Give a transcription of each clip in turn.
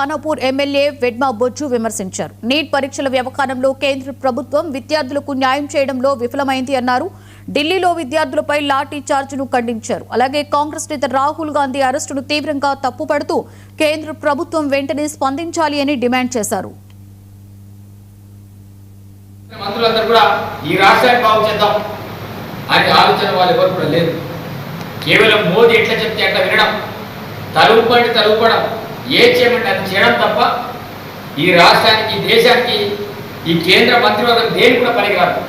Khanapur MLA Vedma Bojju విమర్శించారు. Neat పరీక్షల వ్యవహారంలో కేంద్ర ప్రభుత్వం విద్యార్థులకు న్యాయం చేయడంలో విఫలమైంది అన్నారు. ఢిల్లీలో విద్యార్థులపై లాఠీ చార్జ్ను ఖండించారు. అలాగే కాంగ్రెస్ నేత రాహుల్ గాంధీ అరెస్టును తీవ్రంగా తప్పుపడుతూ కేంద్ర ప్రభుత్వం వెంటనే స్పందించాలి అని డిమాండ్ చేశారు. మంత్రులందరూ కూడా ఈ రాష్ట్రాన్ని బాగు చేద్దాం అనే ఆలోచన వాళ్ళ ఎవరు కూడా లేదు. కేవలం మోదీ ఎట్లా చెప్తే అట్లా వినడం, తలుపడం, ఏ చేయమంటే అది చేయడం తప్ప ఈ రాష్ట్రానికి దేశానికి ఈ కేంద్ర మంత్రివర్గం దేని కూడా పనికిరాదు.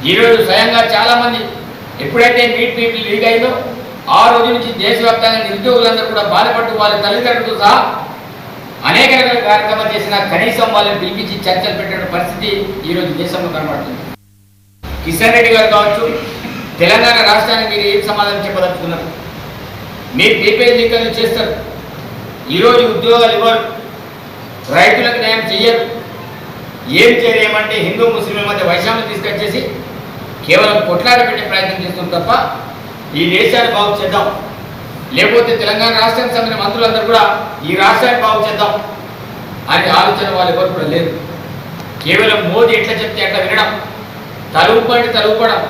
ఈరోజు స్వయంగా చాలామంది ఎప్పుడైతే నీట్ పీపుల్ లీక్ అయిందో ఆ రోజు నుంచి దేశవ్యాప్తంగా నిరుద్యోగులందరూ కూడా బాధపడుతూ వాళ్ళ తల్లిదండ్రులతో సహా అనేక రకాల కార్యక్రమాలు చేసిన కనీసం వాళ్ళని పిలిపించి చర్చలు పెట్టిన పరిస్థితి ఈరోజు దేశంలో కనబడుతుంది. కిషన్ రెడ్డి గారు కావచ్చు, తెలంగాణ రాష్ట్రానికి మీరు ఏం సమాధానం చెప్పదలుచుకున్నారు? మీరు పీపీఎల్ లీకలు చేస్తారు, ఈరోజు ఉద్యోగాలు ఇవ్వరు, రైతులకు న్యాయం చెయ్యరు. ఏం చేయమంటే హిందూ ముస్లింల మధ్య వైషమ్యం తీసుకొచ్చేసి కేవలం కొట్లాట పెట్టే ప్రయత్నం చేస్తుంది తప్ప ఈ దేశాన్ని బాగు చేద్దాం, లేకపోతే తెలంగాణ రాష్ట్రానికి సంబంధించిన మంత్రులందరూ కూడా ఈ రాష్ట్రాన్ని బాగు చేద్దాం అనే ఆలోచన వాళ్ళు ఎవరు కూడా లేదు. కేవలం మోదీ ఎట్లా చెప్తే అట్లా వినడం, తలుపడం,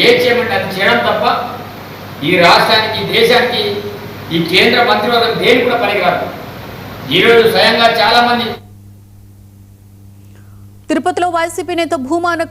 ఏ చేయమంటే అది చేయడం తప్ప ఈ రాష్ట్రానికి దేశానికి ఈ కేంద్ర మంత్రివర్గం దేని కూడా పనికిరాదు. ఈరోజు స్వయంగా చాలామంది తిరుపతిలో వైసీపీ నేత భూమాన